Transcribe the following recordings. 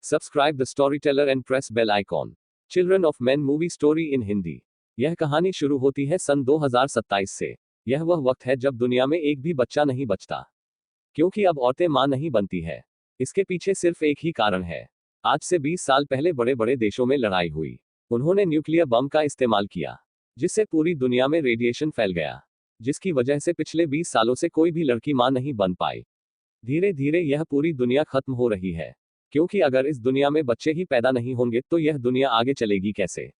Subscribe the storyteller and press bell icon. Children of Men movie story in Hindi. यह कहानी शुरू होती है सन 2027 से। यह वह वक्त है जब दुनिया में एक भी बच्चा नहीं बचता, क्योंकि अब औरतें मां नहीं बनती है। इसके पीछे सिर्फ एक ही कारण है। आज से 20 साल पहले बड़े बड़े देशों में लड़ाई हुई। उन्होंने न्यूक्लियर बम का इस्तेमाल किया, जिससे पूरी दुनिया में रेडिएशन फैल गया, जिसकी वजह से पिछले 20 सालों से कोई भी लड़की मां नहीं बन पाई। धीरे धीरे यह पूरी दुनिया खत्म हो रही है, क्योंकि अगर इस दुनिया में बच्चे ही पैदा नहीं होंगे तो यह दुनिया आगे चलेगी कैसे।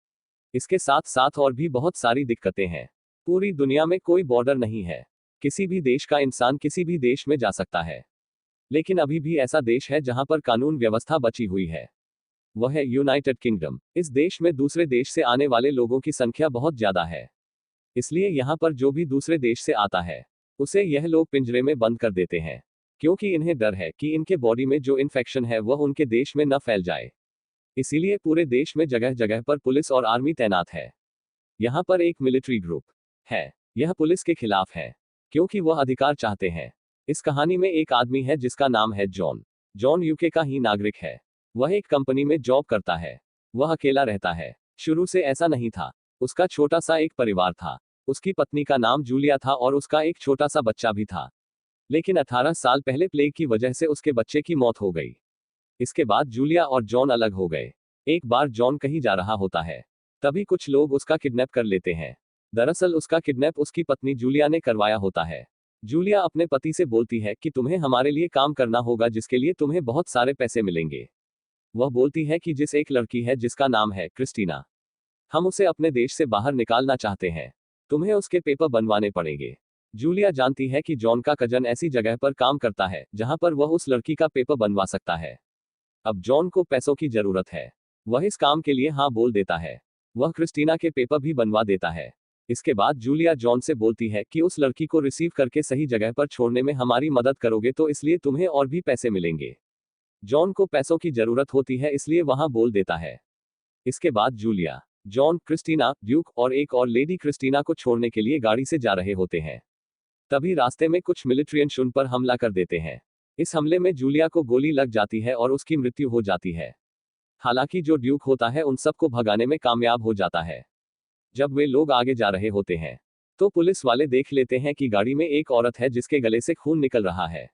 इसके साथ साथ और भी बहुत सारी दिक्कतें हैं। पूरी दुनिया में कोई बॉर्डर नहीं है। किसी भी देश का इंसान किसी भी देश में जा सकता है, लेकिन अभी भी ऐसा देश है जहां पर कानून व्यवस्था बची हुई है। वह है यूनाइटेड किंगडम। इस देश में दूसरे देश से आने वाले लोगों की संख्या बहुत ज्यादा है, इसलिए यहाँ पर जो भी दूसरे देश से आता है उसे यह लोग पिंजरे में बंद कर देते हैं, क्योंकि इन्हें डर है कि इनके बॉडी में जो इन्फेक्शन है वह उनके देश में न फैल जाए। इसीलिए पूरे देश में जगह जगह पर पुलिस और आर्मी तैनात है। यहाँ पर एक मिलिट्री ग्रुप है। यह पुलिस के खिलाफ है, क्योंकि वह अधिकार चाहते हैं। इस कहानी में एक आदमी है जिसका नाम है जॉन। जॉन यूके का ही नागरिक है। वह एक कंपनी में जॉब करता है। वह अकेला रहता है। शुरू से ऐसा नहीं था। उसका छोटा सा एक परिवार था। उसकी पत्नी का नाम जूलिया था और उसका एक छोटा सा बच्चा भी था। लेकिन 18 साल पहले प्लेग की वजह से उसके बच्चे की मौत हो गई। इसके बाद जूलिया और जॉन अलग हो गए। एक बार जॉन कहीं जा रहा होता है, तभी कुछ लोग उसका किडनैप कर लेते हैं। दरअसल उसका किडनैप उसकी पत्नी जूलिया ने करवाया होता है। जूलिया अपने पति से बोलती है कि तुम्हें हमारे लिए काम करना होगा, जिसके लिए तुम्हें बहुत सारे पैसे मिलेंगे। वह बोलती है कि जिस एक लड़की है जिसका नाम है क्रिस्टीना, हम उसे अपने देश से बाहर निकालना चाहते हैं। तुम्हें उसके पेपर बनवाने पड़ेंगे। जूलिया जानती है कि जॉन का कजन ऐसी जगह पर काम करता है जहां पर वह उस लड़की का पेपर बनवा सकता है। अब जॉन को पैसों की जरूरत है। वह इस काम के लिए हाँ बोल देता है। वह क्रिस्टीना के पेपर भी बनवा देता है। इसके बाद जूलिया जॉन से बोलती है कि उस लड़की को रिसीव करके सही जगह पर छोड़ने में हमारी मदद करोगे तो इसलिए तुम्हें और भी पैसे मिलेंगे। जॉन को पैसों की जरूरत होती है, इसलिए वहां बोल देता है। इसके बाद जूलिया, जॉन, क्रिस्टीना, ड्यूक और एक और लेडी क्रिस्टीना को छोड़ने के लिए गाड़ी से जा रहे होते हैं। तभी रास्ते में कुछ मिलिट्रियंस उन पर हमला कर देते हैं। इस हमले में जूलिया को गोली लग जाती है और उसकी मृत्यु हो जाती है। हालांकि जो ड्यूक होता है उन सबको भगाने में कामयाब हो जाता है। जब वे लोग आगे जा रहे होते हैं तो पुलिस वाले देख लेते हैं कि गाड़ी में एक औरत है जिसके गले से खून निकल रहा है।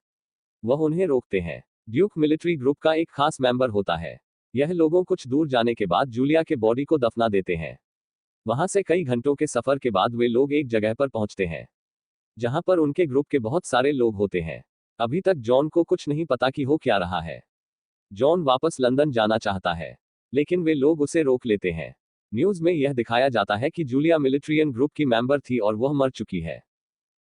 वह उन्हें रोकते हैं। ड्यूक मिलिट्री ग्रुप का एक खास मेंबर होता है। यह लोगों कुछ दूर जाने के बाद जूलिया के बॉडी को दफना देते हैं। वहां से कई घंटों के सफर के बाद वे लोग एक जगह पर पहुंचते हैं जहां पर उनके ग्रुप के बहुत सारे लोग होते हैं। अभी तक जॉन को कुछ नहीं पता कि हो क्या रहा है। जॉन वापस लंदन जाना चाहता है, लेकिन वे लोग उसे रोक लेते हैं। न्यूज में यह दिखाया जाता है कि जूलिया मिलिट्रियन ग्रुप की मेंबर थी और वह मर चुकी है,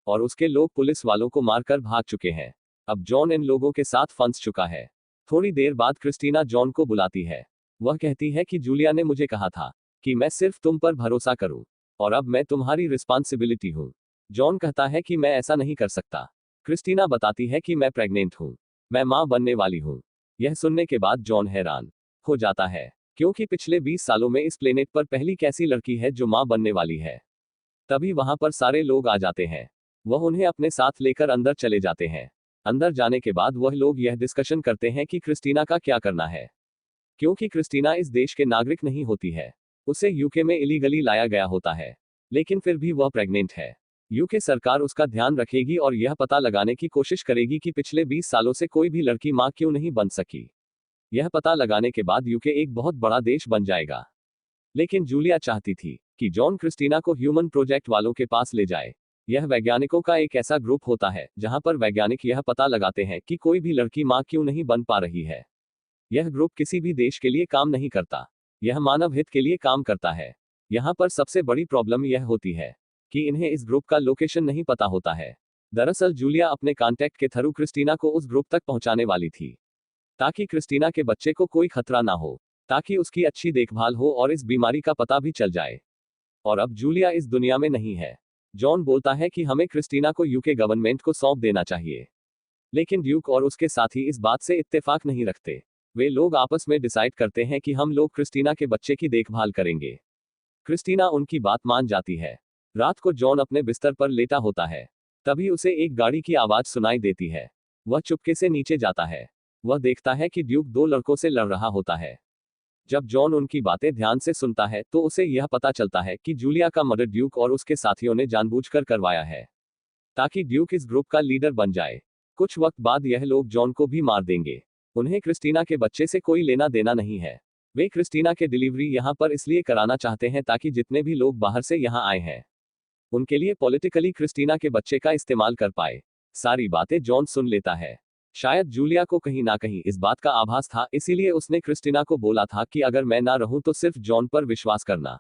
और उसके लोग पुलिस वालों को मारकर भाग चुके हैं। अब जॉन इन लोगों के साथ फंस चुका है। थोड़ी देर बाद क्रिस्टीना जॉन को बुलाती है। वह कहती है कि जूलिया ने मुझे कहा था कि मैं सिर्फ तुम पर भरोसा करूं, और अब मैं तुम्हारी रिस्पॉन्सिबिलिटी हूं। जॉन कहता है कि मैं ऐसा नहीं कर सकता। क्रिस्टीना बताती है कि मैं प्रेग्नेंट हूं, मैं मां बनने वाली हूं। यह सुनने के बाद जॉन हैरान हो जाता है, क्योंकि पिछले 20 सालों में इस प्लेनेट पर पहली कैसी लड़की है जो मां बनने वाली है। तभी वहां पर सारे लोग आ जाते हैं। वह उन्हें अपने साथ लेकर अंदर चले जाते हैं। अंदर जाने के बाद वह लोग यह डिस्कशन करते हैं कि क्रिस्टीना का क्या करना है, क्योंकि क्रिस्टीना इस देश के नागरिक नहीं होती है। उसे यूके में इलीगली लाया गया होता है, लेकिन फिर भी वह प्रेग्नेंट है। यूके सरकार उसका ध्यान रखेगी और यह पता लगाने की कोशिश करेगी कि पिछले 20 सालों से कोई भी लड़की मां क्यों नहीं बन सकी। यह पता लगाने के बाद यूके एक बहुत बड़ा देश बन जाएगा। लेकिन जूलिया चाहती थी कि जॉन क्रिस्टीना को ह्यूमन प्रोजेक्ट वालों के पास ले जाए। यह वैज्ञानिकों का एक ऐसा ग्रुप होता है जहां पर वैज्ञानिक यह पता लगाते हैं कि कोई भी लड़की मां क्यों नहीं बन पा रही है। यह ग्रुप किसी भी देश के लिए काम नहीं करता, यह मानव हित के लिए काम करता है। यहाँ पर सबसे बड़ी प्रॉब्लम यह होती है कि इन्हें इस ग्रुप का लोकेशन नहीं पता होता है। दरअसल जूलिया अपने कांटेक्ट के थ्रू क्रिस्टीना को उस ग्रुप तक पहुंचाने वाली थी, ताकि क्रिस्टीना के बच्चे को कोई खतरा ना हो, ताकि उसकी अच्छी देखभाल हो और इस बीमारी का पता भी चल जाए। और अब जूलिया इस दुनिया में नहीं है। जॉन बोलता है कि हमें क्रिस्टीना को यूके गवर्नमेंट को सौंप देना चाहिए, लेकिन ड्यूक और उसके साथी इस बात से इत्तेफाक नहीं रखते। वे लोग आपस में डिसाइड करते हैं कि हम लोग क्रिस्टीना के बच्चे की देखभाल करेंगे। क्रिस्टीना उनकी बात मान जाती है। रात को जॉन अपने बिस्तर पर लेटा होता है, तभी उसे एक गाड़ी की आवाज सुनाई देती है। वह चुपके से नीचे जाता है। वह देखता है कि ड्यूक दो लड़कों से लड़ रहा होता है। जब जॉन उनकी बातें ध्यान से सुनता है तो उसे यह पता चलता है कि जूलिया का मर्डर ड्यूक और उसके साथियों ने जानबूझकर करवाया है, ताकि ड्यूक इस ग्रुप का लीडर बन जाए। कुछ वक्त बाद यह लोग जॉन को भी मार देंगे। उन्हें क्रिस्टीना के बच्चे से कोई लेना देना नहीं है। वे क्रिस्टीना के डिलीवरी यहाँ पर इसलिए कराना चाहते हैं ताकि जितने भी लोग बाहर से यहाँ आए हैं उनके लिए पॉलिटिकली क्रिस्टीना के बच्चे का इस्तेमाल कर पाए। सारी बातें जॉन सुन लेता है। शायद जूलिया को कहीं ना कहीं इस बात का आभास था, इसीलिए उसने क्रिस्टीना को बोला था कि अगर मैं ना रहूं तो सिर्फ जॉन पर विश्वास करना।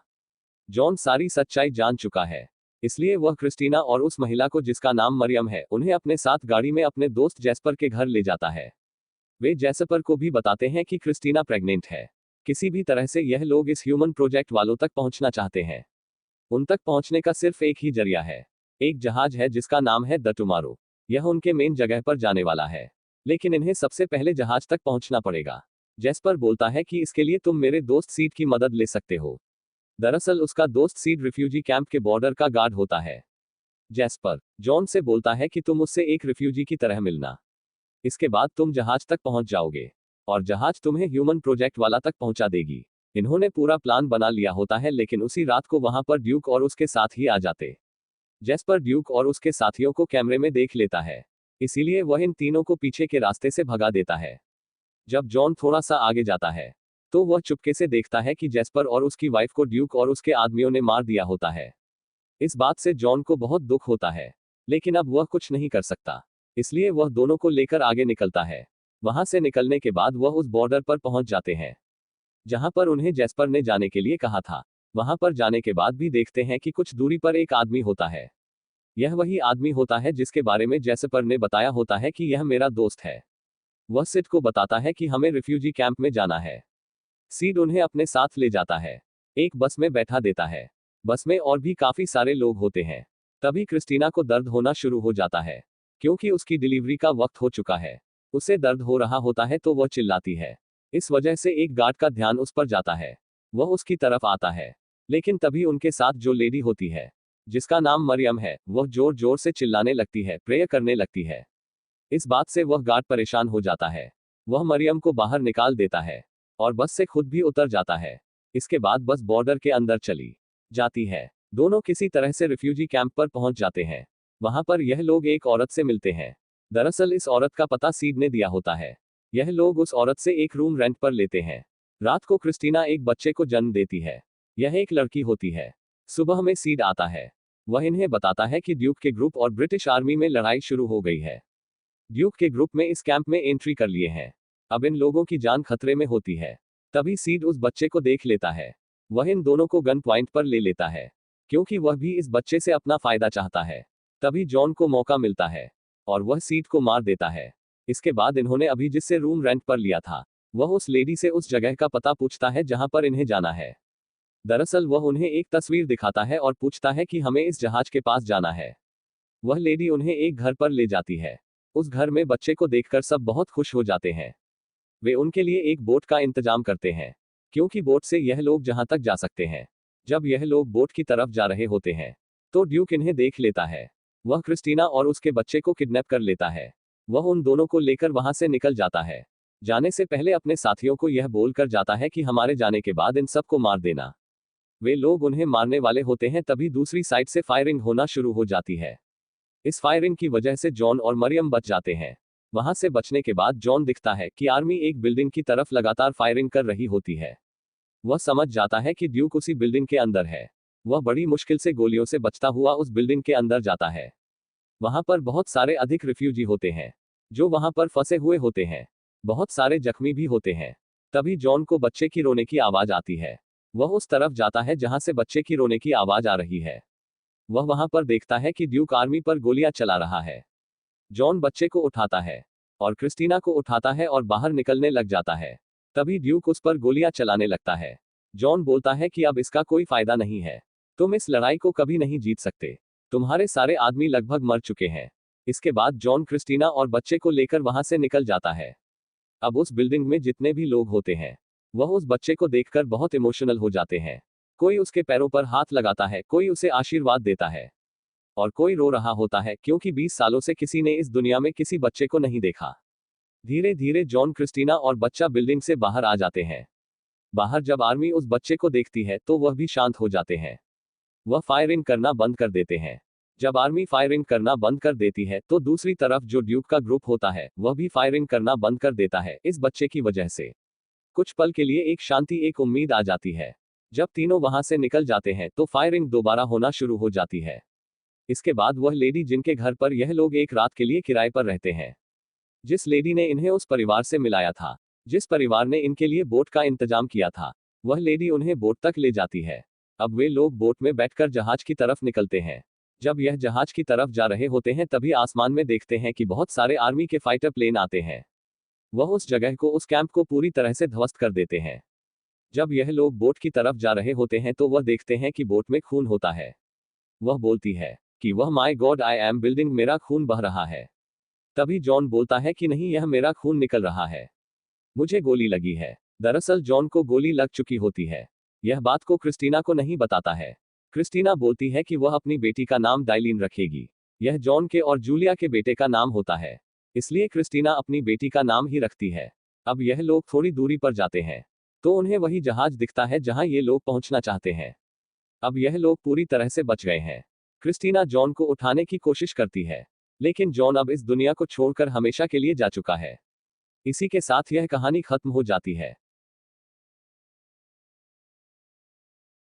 जॉन सारी सच्चाई जान चुका है, इसलिए वह क्रिस्टीना और उस महिला को जिसका नाम मरियम है उन्हें अपने साथ गाड़ी में अपने दोस्त जैस्पर के घर ले जाता है। वे जैस्पर को भी बताते हैं कि क्रिस्टीना प्रेग्नेंट है। किसी भी तरह से यह लोग इस ह्यूमन प्रोजेक्ट वालों तक पहुंचना चाहते हैं। उन तक पहुंचने का सिर्फ एक ही जरिया है। एक जहाज है जिसका नाम है द टुमारो। यह उनके मेन जगह पर जाने वाला है, लेकिन इन्हें सबसे पहले जहाज तक पहुंचना पड़ेगा। जैस्पर बोलता है कि इसके लिए तुम मेरे दोस्त सीड की मदद ले सकते हो। दरअसल उसका दोस्त सीड रिफ्यूजी कैंप के बॉर्डर का गार्ड होता है। जैस्पर जॉन से बोलता है कि तुम उससे एक रिफ्यूजी की तरह मिलना। इसके बाद तुम जहाज तक पहुंच जाओगे और जहाज तुम्हें ह्यूमन प्रोजेक्ट वाला तक पहुंचा देगी। इन्होंने पूरा प्लान बना लिया होता है, लेकिन उसी रात को वहां पर ड्यूक और उसके साथ ही आ जाते। जैस्पर ड्यूक और उसके साथियों को कैमरे में देख लेता है, इसीलिए वह इन तीनों को पीछे के रास्ते से भगा देता है। जब जॉन थोड़ा सा आगे जाता है तो वह चुपके से देखता है कि जैस्पर और उसकी वाइफ को ड्यूक और उसके आदमियों ने मार दिया होता है। इस बात से जॉन को बहुत दुख होता है, लेकिन अब वह कुछ नहीं कर सकता, इसलिए वह दोनों को लेकर आगे निकलता है। वहां से निकलने के बाद वह उस बॉर्डर पर पहुंच जाते हैं जहां पर उन्हें जैस्पर ने जाने के लिए कहा था। वहां पर जाने के बाद भी देखते हैं कि कुछ दूरी पर एक आदमी होता है। यह वही आदमी होता है जिसके बारे में जैस्पर ने बताया होता है कि यह मेरा दोस्त है। वह सिड को बताता है कि हमें रिफ्यूजी कैंप में जाना है। सीड उन्हें अपने साथ ले जाता है, एक बस में बैठा देता है। बस में और भी काफी सारे लोग होते हैं। तभी क्रिस्टीना को दर्द होना शुरू हो जाता है, क्योंकि उसकी डिलीवरी का वक्त हो चुका है। उसे दर्द हो रहा होता है तो वह चिल्लाती है। इस वजह से एक गार्ड का ध्यान उस पर जाता है। वह उसकी तरफ आता है, लेकिन तभी उनके साथ जो लेडी होती है जिसका नाम मरियम है, वह जोर जोर से चिल्लाने लगती है, प्रेयर करने लगती है। इस बात से वह गार्ड परेशान हो जाता है। वह मरियम को बाहर निकाल देता है और बस से खुद भी उतर जाता है। इसके बाद बस बॉर्डर के अंदर चली जाती है। दोनों किसी तरह से रिफ्यूजी कैंप पर पहुंच जाते हैं। वहां पर यह लोग एक औरत से मिलते हैं। दरअसल इस औरत का पता सीड ने दिया होता है। यह लोग उस औरत से एक रूम रेंट पर लेते हैं। रात को क्रिस्टीना एक बच्चे को जन्म देती है। यह एक लड़की होती है। सुबह में सीड आता है। वह इन्हें बताता है कि ड्यूक के ग्रुप और ब्रिटिश आर्मी में लड़ाई शुरू हो गई है। ड्यूक के ग्रुप में इस कैंप में एंट्री कर लिए हैं। अब इन लोगों की जान खतरे में होती है। तभी सीड उस बच्चे को देख लेता है। वह इन दोनों को गन पॉइंट पर ले लेता है, क्योंकि वह भी इस बच्चे से अपना फायदा चाहता है। तभी जॉन को मौका मिलता है और वह सीड को मार देता है। इसके बाद इन्होंने अभी जिससे रूम रेंट पर लिया था, वह उस लेडी से उस जगह का पता पूछता है जहां पर इन्हें जाना है। दरअसल वह उन्हें एक तस्वीर दिखाता है और पूछता है कि हमें इस जहाज के पास जाना है। वह लेडी उन्हें एक घर पर ले जाती है। उस घर में बच्चे को देखकर सब बहुत खुश हो जाते हैं। वे उनके लिए एक बोट का इंतजाम करते हैं, क्योंकि बोट से यह लोग जहां तक जा सकते हैं। जब यह लोग बोट की तरफ जा रहे होते हैं तो ड्यूक इन्हें देख लेता है। वह क्रिस्टीना और उसके बच्चे को किडनैप कर लेता है। वह उन दोनों को लेकर वहां से निकल जाता है। जाने से पहले अपने साथियों को यह बोलकर जाता है कि हमारे जाने के बाद इन सबको मार देना। वे लोग उन्हें मारने वाले होते हैं, तभी दूसरी साइड से फायरिंग होना शुरू हो जाती है। इस फायरिंग की वजह से जॉन और मरियम बच जाते हैं। वहां से बचने के बाद जॉन दिखता है कि आर्मी एक बिल्डिंग की तरफ लगातार फायरिंग कर रही होती है। वह समझ जाता है कि ड्यूक उसी बिल्डिंग के अंदर है। वह बड़ी मुश्किल से गोलियों से बचता हुआ उस बिल्डिंग के अंदर जाता है। वहां पर बहुत सारे अधिक रिफ्यूजी होते हैं जो वहां पर फंसे हुए होते हैं। बहुत सारे जख्मी भी होते हैं। तभी जॉन को बच्चे की रोने की आवाज आती है। वह उस तरफ जाता है जहां से बच्चे की रोने की आवाज आ रही है। वह वहां पर देखता है कि ड्यूक आर्मी पर गोलियां चला रहा है। जॉन बच्चे को उठाता है और क्रिस्टीना को उठाता है और बाहर निकलने लग जाता है। तभी ड्यूक उस पर गोलियां चलाने लगता है। जॉन बोलता है कि अब इसका कोई फायदा नहीं है। तुम इस लड़ाई को कभी नहीं जीत सकते। तुम्हारे सारे आदमी लगभग मर चुके हैं। इसके बाद जॉन क्रिस्टीना और बच्चे को लेकर वहां से निकल जाता है। अब उस बिल्डिंग में जितने भी लोग होते हैं वह उस बच्चे को देखकर बहुत इमोशनल हो जाते हैं। कोई उसके पैरों पर हाथ लगाता है, कोई उसे आशीर्वाद देता है और कोई रो रहा होता है, क्योंकि 20 सालों से किसी ने इस दुनिया में किसी बच्चे को नहीं देखा। धीरे धीरे जॉन, क्रिस्टीना और बच्चा बिल्डिंग से बाहर आ जाते हैं। बाहर जब आर्मी उस बच्चे को देखती है तो वह भी शांत हो जाते हैं। वह फायरिंग करना बंद कर देते हैं। जब आर्मी फायरिंग करना बंद कर देती है तो दूसरी तरफ जो ड्यूक का ग्रुप होता है वह भी फायरिंग करना बंद कर देता है इस बच्चे की वजह से। कुछ पल के लिए एक शांति, एक उम्मीद आ जाती है। जब तीनों वहां से निकल जाते हैं तो फायरिंग दोबारा होना शुरू हो जाती है। इसके बाद वह लेडी जिनके घर पर यह लोग एक रात के लिए किराए पर रहते हैं, जिस लेडी ने इन्हें उस परिवार से मिलाया था, जिस परिवार ने इनके लिए बोट का इंतजाम किया था, वह लेडी उन्हें बोट तक ले जाती है। अब वे लोग बोट में बैठकर जहाज की तरफ निकलते हैं। जब यह जहाज की तरफ जा रहे होते हैं तभी आसमान में देखते हैं कि बहुत सारे आर्मी के फाइटर प्लेन आते हैं। वह उस जगह को, उस कैंप को पूरी तरह से ध्वस्त कर देते हैं। जब यह लोग बोट की तरफ जा रहे होते हैं तो वह देखते हैं कि बोट में खून होता है। वह बोलती है कि वह my God, I am building, मेरा खून बह रहा है। तभी जॉन बोलता है कि नहीं, यह मेरा खून निकल रहा है, मुझे गोली लगी है। दरअसल जॉन को गोली लग चुकी होती है। यह बात को क्रिस्टीना को नहीं बताता है। क्रिस्टीना बोलती है कि वह अपनी बेटी का नाम डाइलिन रखेगी। यह जॉन के और जूलिया के बेटे का नाम होता है, इसलिए क्रिस्टीना अपनी बेटी का नाम ही रखती है। अब यह लोग थोड़ी दूरी पर जाते हैं तो उन्हें वही जहाज दिखता है जहां ये लोग पहुंचना चाहते हैं। अब यह लोग पूरी तरह से बच गए हैं। क्रिस्टीना जॉन को उठाने की कोशिश करती है, लेकिन जॉन अब इस दुनिया को छोड़कर हमेशा के लिए जा चुका है। इसी के साथ यह कहानी खत्म हो जाती है।